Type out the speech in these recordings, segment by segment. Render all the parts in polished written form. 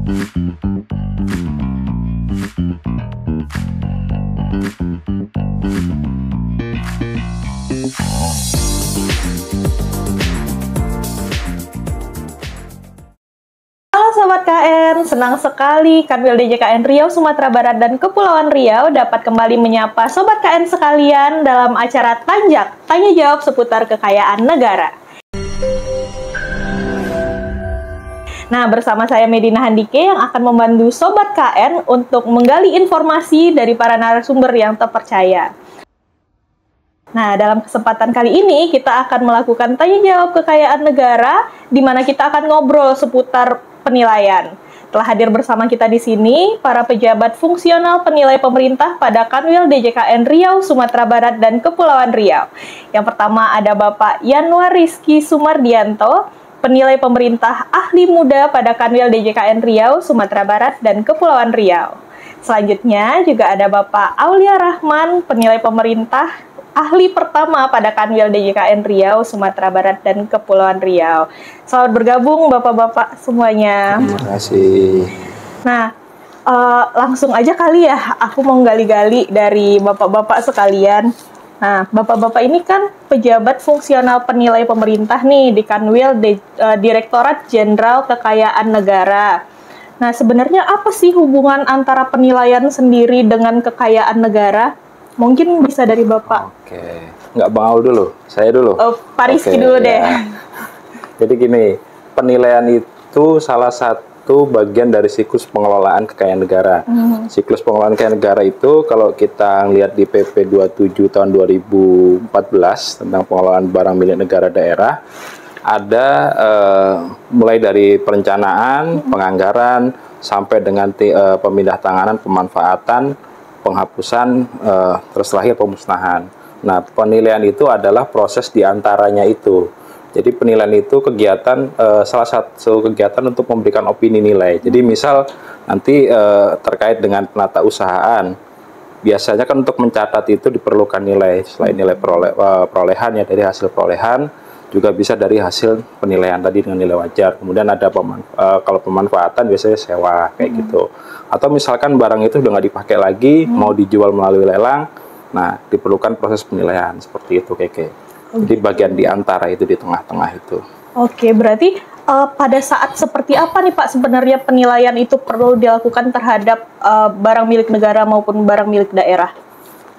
Sobat KN, senang sekali Kanwil DJKN Riau, Sumatera Barat, dan Kepulauan Riau dapat kembali menyapa Sobat KN sekalian dalam acara Tanjak, tanya jawab seputar kekayaan negara. Nah, bersama saya Medina Handike yang akan membantu Sobat KN untuk menggali informasi dari para narasumber yang terpercaya. Nah, dalam kesempatan kali ini kita akan melakukan tanya jawab kekayaan negara, di mana kita akan ngobrol seputar penilaian. Telah hadir bersama kita di sini para pejabat fungsional penilai pemerintah pada Kanwil DJKN Riau, Sumatera Barat, dan Kepulauan Riau. Yang pertama ada Bapak Yanwar Rizky Sumardianto, penilai pemerintah ahli muda pada Kanwil DJKN Riau, Sumatera Barat, dan Kepulauan Riau. Selanjutnya juga ada Bapak Aulia Rahman, penilai pemerintah ahli pertama pada Kanwil DJKN Riau, Sumatera Barat, dan Kepulauan Riau. Selamat bergabung Bapak-Bapak semuanya. Terima kasih. Nah, langsung aja kali ya, aku mau gali-gali dari Bapak-Bapak sekalian. Nah, Bapak-Bapak ini kan pejabat fungsional penilai pemerintah nih di Kanwil Direktorat Jenderal Kekayaan Negara. Nah, sebenarnya apa sih hubungan antara penilaian sendiri dengan kekayaan negara? Mungkin bisa dari Bapak. Oke, nggak Bang Aul dulu, saya dulu. Oh, Pak Rizky dulu deh. Ya. Jadi gini, penilaian itu salah satu bagian dari siklus pengelolaan kekayaan negara. Siklus pengelolaan kekayaan negara itu kalau kita lihat di PP 27 tahun 2014 tentang pengelolaan barang milik negara daerah, ada mulai dari perencanaan, penganggaran, sampai dengan pemindah tanganan, pemanfaatan, penghapusan, terus terakhir pemusnahan. Nah, penilaian itu adalah proses diantaranya itu. Jadi penilaian itu kegiatan, salah satu kegiatan untuk memberikan opini nilai. Jadi misal nanti terkait dengan penata usahaan, biasanya kan untuk mencatat itu diperlukan nilai. Selain nilai perolehan ya dari hasil perolehan, juga bisa dari hasil penilaian tadi dengan nilai wajar. Kemudian ada kalau pemanfaatan biasanya sewa kayak gitu. Atau misalkan barang itu udah nggak dipakai lagi, mau dijual melalui lelang, nah diperlukan proses penilaian seperti itu Keke. Jadi bagian di antara itu di tengah-tengah itu. Oke, berarti pada saat seperti apa nih Pak sebenarnya penilaian itu perlu dilakukan terhadap barang milik negara maupun barang milik daerah?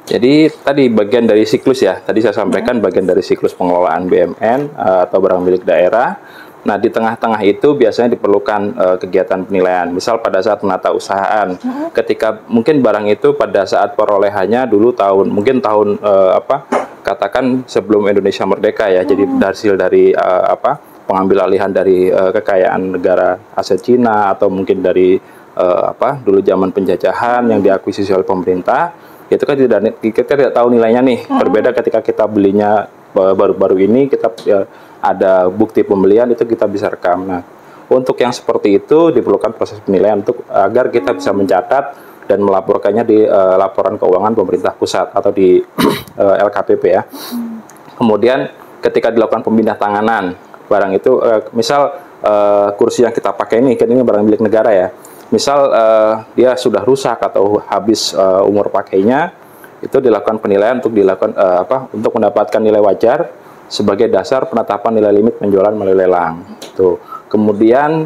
Jadi tadi bagian dari siklus ya, tadi saya sampaikan bagian dari siklus pengelolaan BUMN atau barang milik daerah. Nah, di tengah-tengah itu biasanya diperlukan kegiatan penilaian. Misal pada saat menata usahaan, ketika mungkin barang itu pada saat perolehannya dulu tahun katakan sebelum Indonesia merdeka ya. Jadi hasil dari pengambil alihan dari kekayaan negara aset Cina atau mungkin dari dulu zaman penjajahan yang diakuisisi oleh pemerintah. Itu kan kita tidak tahu nilainya nih. Berbeda ketika kita belinya baru-baru ini, kita ada bukti pembelian itu kita bisa rekam. Nah, untuk yang seperti itu diperlukan proses penilaian agar kita bisa mencatat dan melaporkannya di laporan keuangan pemerintah pusat atau di LKPP ya. Kemudian ketika dilakukan pemindah tanganan barang itu, misal kursi yang kita pakai ini kan ini barang milik negara ya. Misal dia sudah rusak atau habis umur pakainya, itu dilakukan penilaian untuk untuk mendapatkan nilai wajar sebagai dasar penetapan nilai limit penjualan melalui lelang. Tuh. Kemudian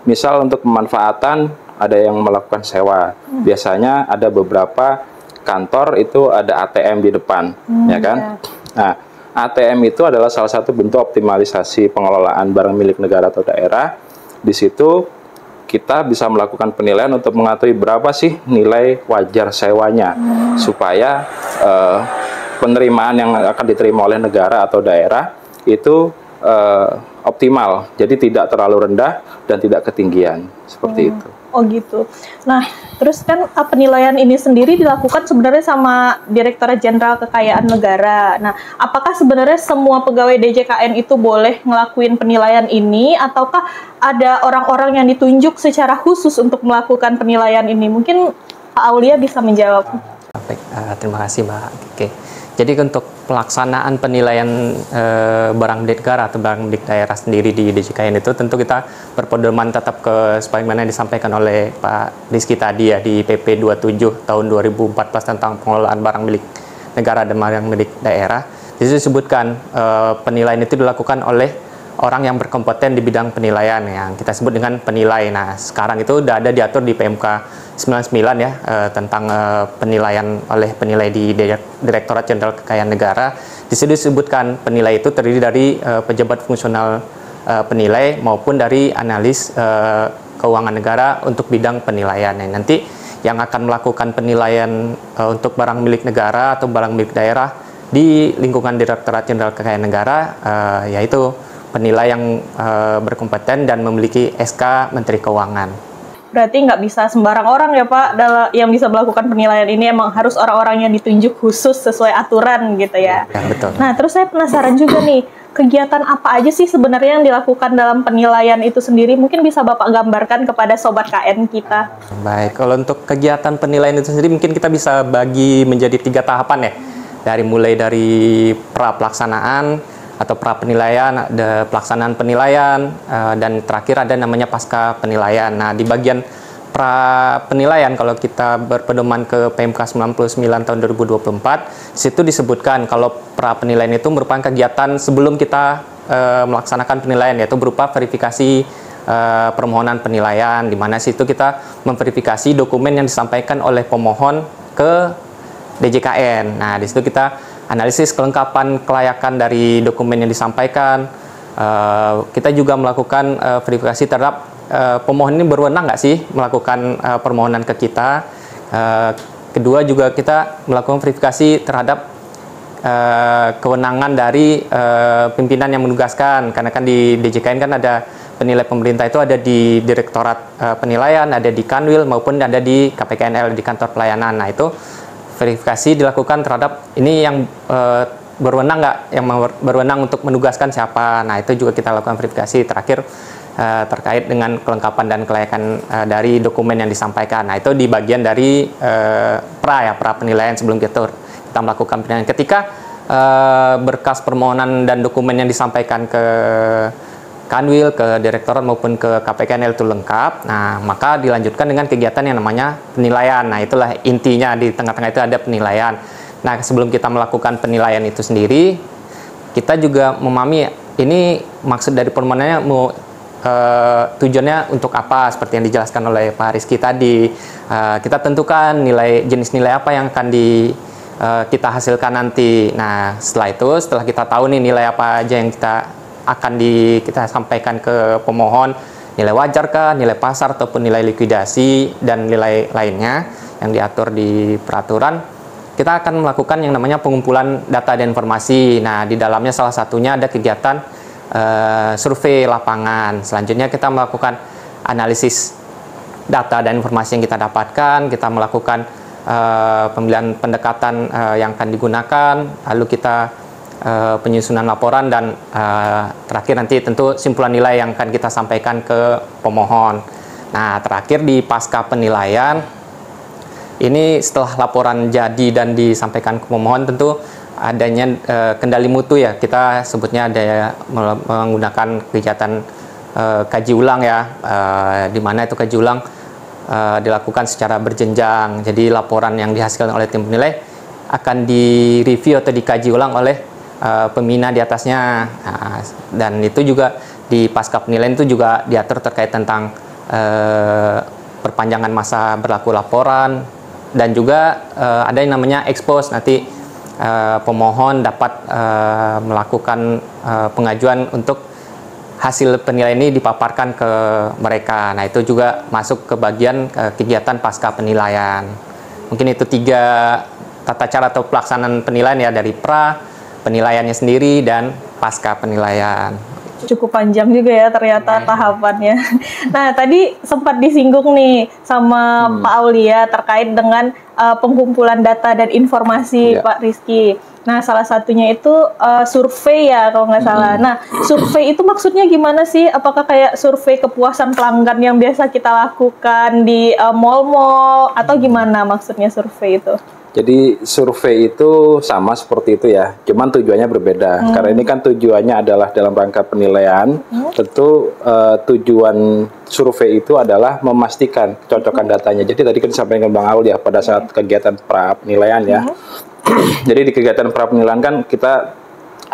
misal untuk pemanfaatan ada yang melakukan sewa. Biasanya ada beberapa kantor itu ada ATM di depan, ya kan? Ya. Nah, ATM itu adalah salah satu bentuk optimalisasi pengelolaan barang milik negara atau daerah. Di situ kita bisa melakukan penilaian untuk mengetahui berapa sih nilai wajar sewanya supaya penerimaan yang akan diterima oleh negara atau daerah itu optimal, jadi tidak terlalu rendah dan tidak ketinggian seperti itu. Oh gitu. Nah, terus kan penilaian ini sendiri dilakukan sebenarnya sama Direktorat Jenderal Kekayaan Negara. Nah, apakah sebenarnya semua pegawai DJKN itu boleh ngelakuin penilaian ini, ataukah ada orang-orang yang ditunjuk secara khusus untuk melakukan penilaian ini? Mungkin Pak Aulia bisa menjawab. Baik, terima kasih Mbak Kike. Jadi untuk pelaksanaan penilaian barang milik negara atau barang milik daerah sendiri di DJKN itu tentu kita berpedoman tetap ke sebagaimana disampaikan oleh Pak Rizky tadi ya di PP 27 tahun 2014 tentang pengelolaan barang milik negara dan barang milik daerah. Di situ disebutkan penilaian itu dilakukan oleh orang yang berkompeten di bidang penilaian yang kita sebut dengan penilai. Nah, sekarang itu sudah ada diatur di PMK 99 ya tentang penilaian oleh penilai di Direktorat Jenderal Kekayaan Negara. Di situ disebutkan penilai itu terdiri dari pejabat fungsional penilai maupun dari analis keuangan negara untuk bidang penilaian. Nah, nanti yang akan melakukan penilaian untuk barang milik negara atau barang milik daerah di lingkungan Direktorat Jenderal Kekayaan Negara yaitu penilai yang berkompeten dan memiliki SK Menteri Keuangan. Berarti nggak bisa sembarang orang ya Pak yang bisa melakukan penilaian ini, emang harus orang-orang yang ditunjuk khusus sesuai aturan gitu ya. Ya, betul. Nah, terus saya penasaran juga nih, kegiatan apa aja sih sebenarnya yang dilakukan dalam penilaian itu sendiri? Mungkin bisa Bapak gambarkan kepada Sobat KN kita. Baik, kalau untuk kegiatan penilaian itu sendiri mungkin kita bisa bagi menjadi 3 tahapan ya. Mulai dari pra pelaksanaan, atau pra penilaian, ada pelaksanaan penilaian, dan terakhir ada namanya pasca penilaian. Nah, di bagian pra penilaian kalau kita berpedoman ke PMK 99 tahun 2024, situ disebutkan kalau pra penilaian itu merupakan kegiatan sebelum kita melaksanakan penilaian, yaitu berupa verifikasi permohonan penilaian, di mana situ kita memverifikasi dokumen yang disampaikan oleh pemohon ke DJKN. Nah, di situ kita analisis kelengkapan kelayakan dari dokumen yang disampaikan. Kita juga melakukan verifikasi terhadap pemohon ini berwenang nggak sih melakukan permohonan ke kita. Kedua juga kita melakukan verifikasi terhadap kewenangan dari pimpinan yang menugaskan. Karena kan di DJKN kan ada penilai pemerintah itu ada di Direktorat Penilaian, ada di Kanwil maupun ada di KPKNL di kantor pelayanan. Nah, itu verifikasi dilakukan terhadap ini yang berwenang nggak, yang berwenang untuk menugaskan siapa. Nah, itu juga kita lakukan verifikasi. Terakhir terkait dengan kelengkapan dan kelayakan dari dokumen yang disampaikan. Nah, itu di bagian dari pra penilaian sebelum kita melakukan penilaian. Ketika berkas permohonan dan dokumen yang disampaikan ke Kanwil, ke Direktorat maupun ke KPKNL itu lengkap, nah maka dilanjutkan dengan kegiatan yang namanya penilaian. Nah, itulah intinya, di tengah-tengah itu ada penilaian. Nah, sebelum kita melakukan penilaian itu sendiri, kita juga memahami ini maksud dari permohonannya mau tujuannya untuk apa, seperti yang dijelaskan oleh Pak Rizky tadi. Kita tentukan jenis nilai apa yang akan kita hasilkan nanti. Nah, setelah kita tahu nih nilai apa aja yang kita sampaikan ke pemohon, nilai wajar kah, nilai pasar ataupun nilai likuidasi dan nilai lainnya yang diatur di peraturan, kita akan melakukan yang namanya pengumpulan data dan informasi. Nah, di dalamnya salah satunya ada kegiatan survei lapangan. Selanjutnya kita melakukan analisis data dan informasi yang kita dapatkan, kita melakukan pemilihan pendekatan yang akan digunakan, lalu kita penyusunan laporan, dan terakhir nanti tentu simpulan nilai yang akan kita sampaikan ke pemohon. Nah, terakhir di pasca penilaian, ini setelah laporan jadi dan disampaikan ke pemohon, tentu adanya kendali mutu ya, kita sebutnya ada menggunakan kegiatan kaji ulang ya, di mana itu kaji ulang dilakukan secara berjenjang. Jadi laporan yang dihasilkan oleh tim penilai akan direview atau dikaji ulang oleh pembina di atasnya. Nah, dan itu juga di pasca penilaian itu juga diatur terkait tentang perpanjangan masa berlaku laporan, dan juga ada yang namanya expose. Nanti pemohon dapat melakukan pengajuan untuk hasil penilaian ini dipaparkan ke mereka. Nah, itu juga masuk ke bagian kegiatan pasca penilaian. Mungkin itu 3 tata cara atau pelaksanaan penilaian ya, dari pra penilaiannya sendiri dan pasca penilaian. Cukup panjang juga ya ternyata tahapannya. Nah, tadi sempat disinggung nih sama Pak Aulia terkait dengan pengumpulan data dan informasi Pak Rizky. Nah, salah satunya itu survei ya kalau nggak salah. Nah, survei itu maksudnya gimana sih? Apakah kayak survei kepuasan pelanggan yang biasa kita lakukan di mall-mall, atau gimana maksudnya survei itu? Jadi survei itu sama seperti itu ya, cuman tujuannya berbeda. Karena ini kan tujuannya adalah dalam rangka penilaian. Tentu tujuan survei itu adalah memastikan kecocokan datanya. Jadi tadi kan disampaikan Bang Aul ya pada saat kegiatan pra penilaian ya. Jadi di kegiatan pra penilaian kan kita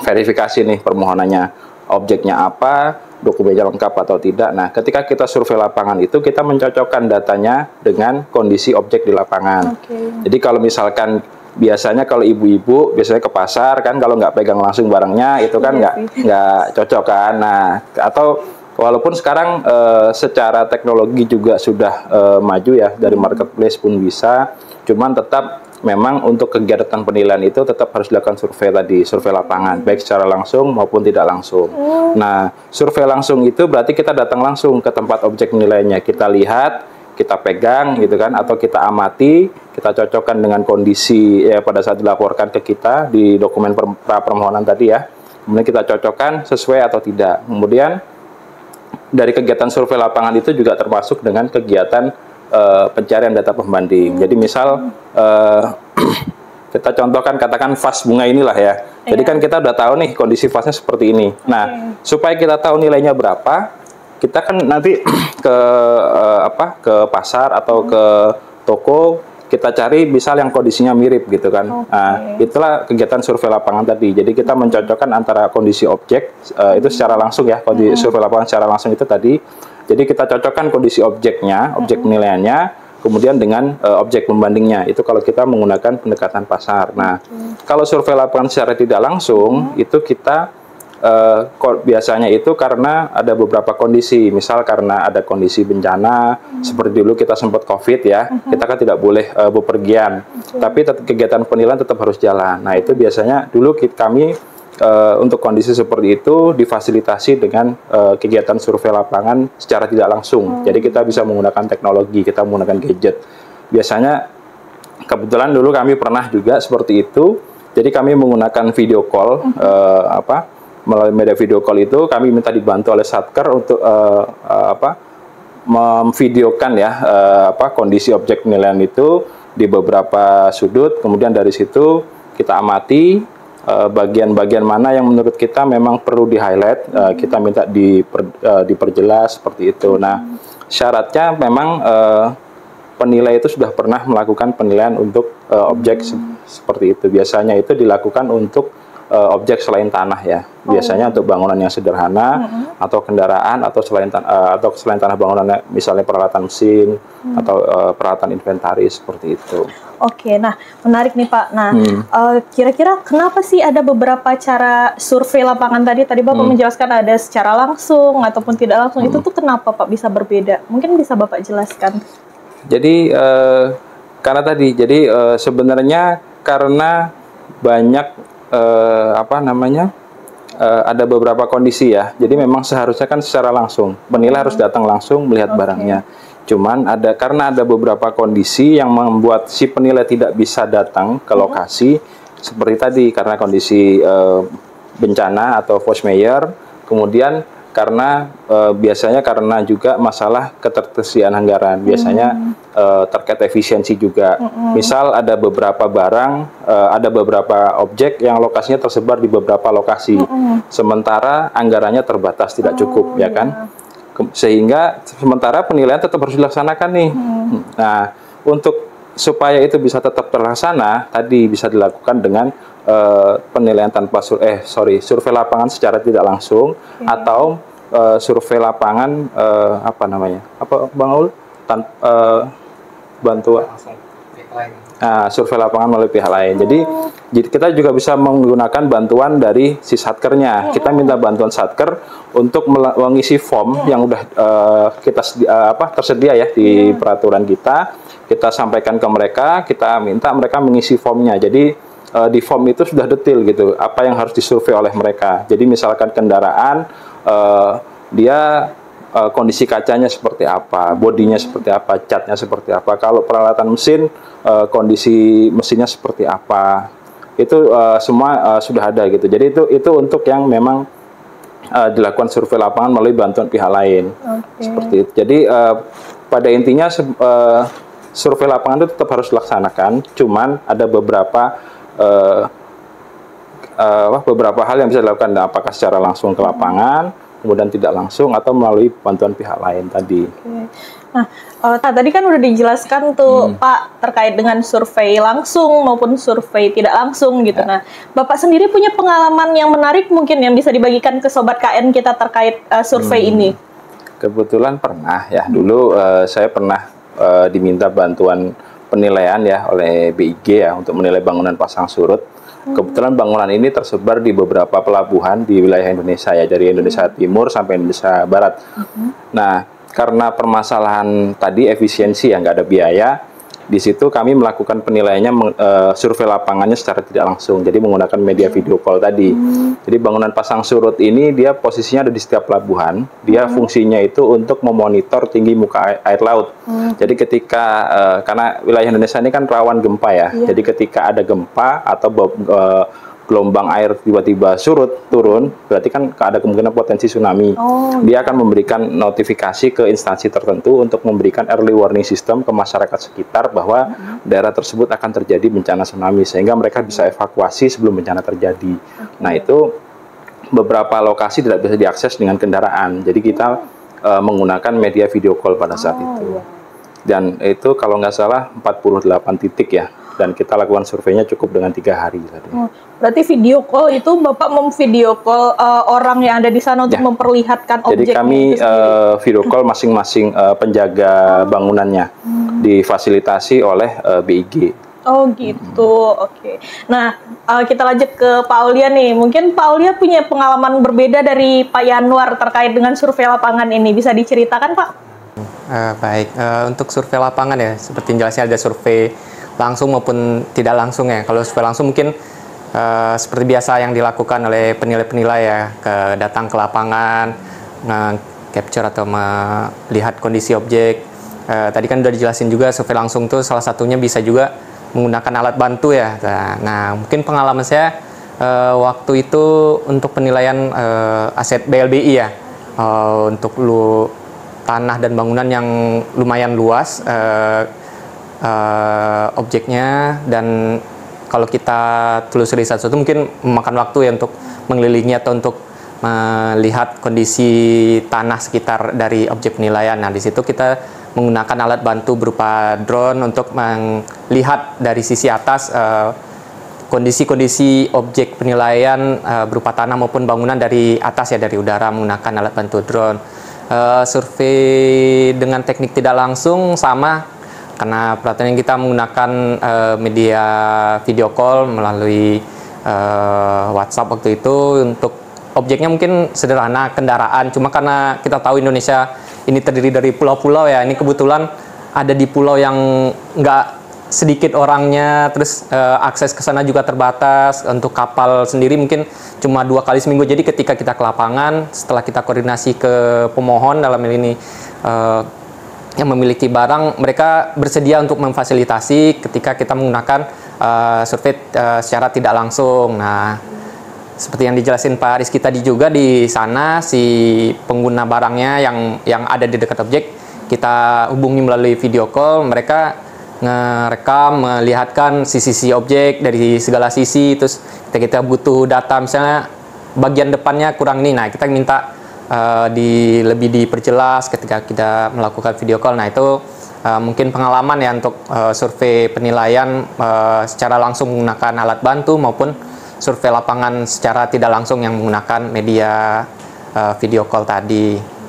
verifikasi nih permohonannya, objeknya apa, dokumennya lengkap atau tidak. Nah, ketika kita survei lapangan itu kita mencocokkan datanya dengan kondisi objek di lapangan. Jadi kalau misalkan biasanya kalau ibu-ibu biasanya ke pasar kan, kalau nggak pegang langsung barangnya itu kan nggak cocok kan. Nah, atau walaupun sekarang secara teknologi juga sudah maju ya, dari marketplace pun bisa, cuman tetap memang untuk kegiatan penilaian itu tetap harus dilakukan survei tadi, survei lapangan, baik secara langsung maupun tidak langsung. Nah, survei langsung itu berarti kita datang langsung ke tempat objek penilaiannya, kita lihat, kita pegang gitu kan, atau kita amati, kita cocokkan dengan kondisi ya pada saat dilaporkan ke kita di dokumen pra permohonan tadi ya. Kemudian kita cocokkan sesuai atau tidak. Kemudian dari kegiatan survei lapangan itu juga termasuk dengan kegiatan pencarian data pembanding. Jadi misal kita contohkan katakan vas bunga inilah ya. Jadi kan kita udah tahu nih kondisi vasnya seperti ini. Nah, supaya kita tahu nilainya berapa, kita kan nanti ke ke pasar atau ke toko, kita cari misal yang kondisinya mirip gitu kan. Nah, itulah kegiatan survei lapangan tadi. Jadi kita mencocokkan antara kondisi objek itu secara langsung ya, kondisi survei lapangan secara langsung itu tadi. Jadi kita cocokkan kondisi objeknya, objek penilaiannya, kemudian dengan objek pembandingnya. Itu kalau kita menggunakan pendekatan pasar. Nah, kalau survei lapangan secara tidak langsung, itu kita biasanya itu karena ada beberapa kondisi. Misal karena ada kondisi bencana, seperti dulu kita sempat COVID ya, kita kan tidak boleh bepergian. Tapi kegiatan penilaian tetap harus jalan. Nah, itu biasanya dulu kami untuk kondisi seperti itu difasilitasi dengan kegiatan survei lapangan secara tidak langsung. Jadi kita bisa menggunakan teknologi, kita menggunakan gadget. Biasanya kebetulan dulu kami pernah juga seperti itu. Jadi kami menggunakan video call, melalui media video call itu kami minta dibantu oleh Satker untuk memvideokan ya kondisi objek penilaian itu di beberapa sudut. Kemudian dari situ kita amati bagian-bagian mana yang menurut kita memang perlu di-highlight, kita minta diperjelas seperti itu. Nah, syaratnya memang penilai itu sudah pernah melakukan penilaian untuk objek seperti itu. Biasanya itu dilakukan untuk objek selain tanah ya. Biasanya untuk bangunan yang sederhana atau kendaraan atau selain tanah bangunan, misalnya peralatan mesin atau peralatan inventaris seperti itu. Oke, nah menarik nih Pak. Nah, kira-kira kenapa sih ada beberapa cara survei lapangan tadi Bapak menjelaskan ada secara langsung ataupun tidak langsung. Itu tuh kenapa Pak bisa berbeda? Mungkin bisa Bapak jelaskan. Jadi karena tadi, sebenarnya karena banyak ada beberapa kondisi ya. Jadi memang seharusnya kan secara langsung penilai harus datang langsung melihat barangnya. Cuman karena ada beberapa kondisi yang membuat si penilai tidak bisa datang ke lokasi, seperti tadi karena kondisi bencana atau force majeure, kemudian karena biasanya karena juga masalah ketersediaan anggaran, biasanya terkait efisiensi juga. Misal ada beberapa barang, ada beberapa objek yang lokasinya tersebar di beberapa lokasi, sementara anggarannya terbatas, tidak cukup, ya kan? Sehingga sementara penilaian tetap harus dilaksanakan nih. Nah, untuk supaya itu bisa tetap terlaksana, tadi bisa dilakukan dengan penilaian tanpa survei lapangan secara tidak langsung, atau survei lapangan Bang Aul? Bantuan survei lapangan melalui pihak lain. Jadi kita juga bisa menggunakan bantuan dari si Satkernya. Kita minta bantuan Satker untuk mengisi form yang udah kita tersedia ya di peraturan kita. Kita sampaikan ke mereka, kita minta mereka mengisi formnya. Jadi di form itu sudah detail gitu apa yang harus disurvei oleh mereka. Jadi misalkan kendaraan, dia kondisi kacanya seperti apa, bodinya seperti apa, catnya seperti apa. Kalau peralatan mesin, kondisi mesinnya seperti apa. Itu semua sudah ada gitu. Jadi itu untuk yang memang dilakukan survei lapangan melalui bantuan pihak lain. Seperti itu. Jadi pada intinya survei lapangan itu tetap harus dilaksanakan, cuman ada beberapa hal yang bisa dilakukan, apakah secara langsung ke lapangan, kemudian tidak langsung, atau melalui bantuan pihak lain tadi. Nah, tadi kan udah dijelaskan tuh Pak terkait dengan survei langsung maupun survei tidak langsung gitu. Nah, Bapak sendiri punya pengalaman yang menarik mungkin yang bisa dibagikan ke Sobat KN kita terkait survei ini? Kebetulan pernah ya, dulu saya pernah diminta bantuan penilaian ya oleh BIG ya untuk menilai bangunan pasang surut. Kebetulan bangunan ini tersebar di beberapa pelabuhan di wilayah Indonesia ya, dari Indonesia Timur sampai Indonesia Barat. Nah, karena permasalahan tadi efisiensi yang nggak ada biaya, di situ kami melakukan penilaiannya survei lapangannya secara tidak langsung, jadi menggunakan media video call tadi. Jadi bangunan pasang surut ini dia posisinya ada di setiap pelabuhan, dia fungsinya itu untuk memonitor tinggi muka air laut. Jadi ketika karena wilayah Indonesia ini kan rawan gempa ya, jadi ketika ada gempa atau gelombang air tiba-tiba surut turun, berarti kan ada kemungkinan potensi tsunami. Dia akan memberikan notifikasi ke instansi tertentu untuk memberikan early warning system ke masyarakat sekitar bahwa daerah tersebut akan terjadi bencana tsunami, sehingga mereka bisa evakuasi sebelum bencana terjadi. Nah, itu beberapa lokasi tidak bisa diakses dengan kendaraan, jadi kita menggunakan media video call pada saat itu. Dan itu kalau nggak salah 48 titik ya, dan kita lakukan surveinya cukup dengan 3 hari tadi. Berarti video call itu Bapak memvideo call orang yang ada di sana untuk memperlihatkan objeknya. Jadi kami video call masing-masing penjaga bangunannya, difasilitasi oleh BIG. Oh gitu, oke. Nah, kita lanjut ke Pak Aulia nih. Mungkin Pak Aulia punya pengalaman berbeda dari Pak Yanuar terkait dengan survei lapangan ini. Bisa diceritakan, Pak? Baik, untuk survei lapangan ya, seperti jelasnya ada survei langsung maupun tidak langsung ya. Kalau survei langsung mungkin seperti biasa yang dilakukan oleh penilai-penilai ya, datang ke lapangan, capture atau melihat kondisi objek. Tadi kan udah dijelasin juga survei langsung tuh salah satunya bisa juga menggunakan alat bantu ya. Nah, mungkin pengalaman saya waktu itu untuk penilaian aset BLBI ya, untuk tanah dan bangunan yang lumayan luas objeknya, dan kalau kita telusuri satu-satu mungkin memakan waktu ya untuk mengelilingi atau untuk melihat kondisi tanah sekitar dari objek penilaian. Nah, di situ kita menggunakan alat bantu berupa drone untuk melihat dari sisi atas kondisi-kondisi objek penilaian berupa tanah maupun bangunan dari atas ya, dari udara menggunakan alat bantu drone. Survei dengan teknik tidak langsung sama, karena perhatian kita menggunakan media video call melalui WhatsApp waktu itu. Untuk objeknya mungkin sederhana, kendaraan, cuma karena kita tahu Indonesia ini terdiri dari pulau-pulau ya, ini kebetulan ada di pulau yang nggak sedikit orangnya, terus akses ke sana juga terbatas. Untuk kapal sendiri mungkin cuma 2 kali seminggu, jadi ketika kita ke lapangan, setelah kita koordinasi ke pemohon dalam hal ini yang memiliki barang, mereka bersedia untuk memfasilitasi ketika kita menggunakan survei secara tidak langsung. Nah, seperti yang dijelasin Pak Rizky tadi juga, di sana si pengguna barangnya yang ada di dekat objek, kita hubungi melalui video call, mereka ngerekam, melihatkan sisi-sisi objek dari segala sisi. Terus kita butuh data, misalnya bagian depannya kurang ini, nah kita minta lebih diperjelas ketika kita melakukan video call. Nah, itu mungkin pengalaman ya untuk survei penilaian secara langsung menggunakan alat bantu maupun survei lapangan secara tidak langsung yang menggunakan media video call tadi.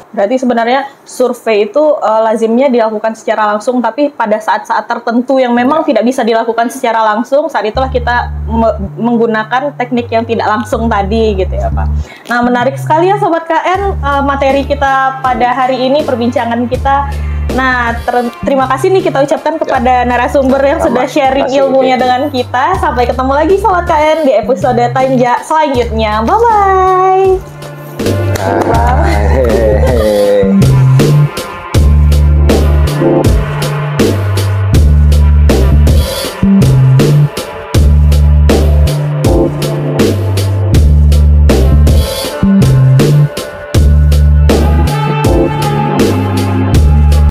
Berarti sebenarnya survei itu lazimnya dilakukan secara langsung, tapi pada saat-saat tertentu yang memang tidak bisa dilakukan secara langsung, saat itulah kita menggunakan teknik yang tidak langsung tadi gitu ya Pak. Nah, menarik sekali ya Sobat KN materi kita pada hari ini, perbincangan kita. Nah, terima kasih nih kita ucapkan kepada narasumber yang sudah sharing ilmunya dengan kita. Sampai ketemu lagi Sobat KN di episode Tanja selanjutnya. Bye-bye!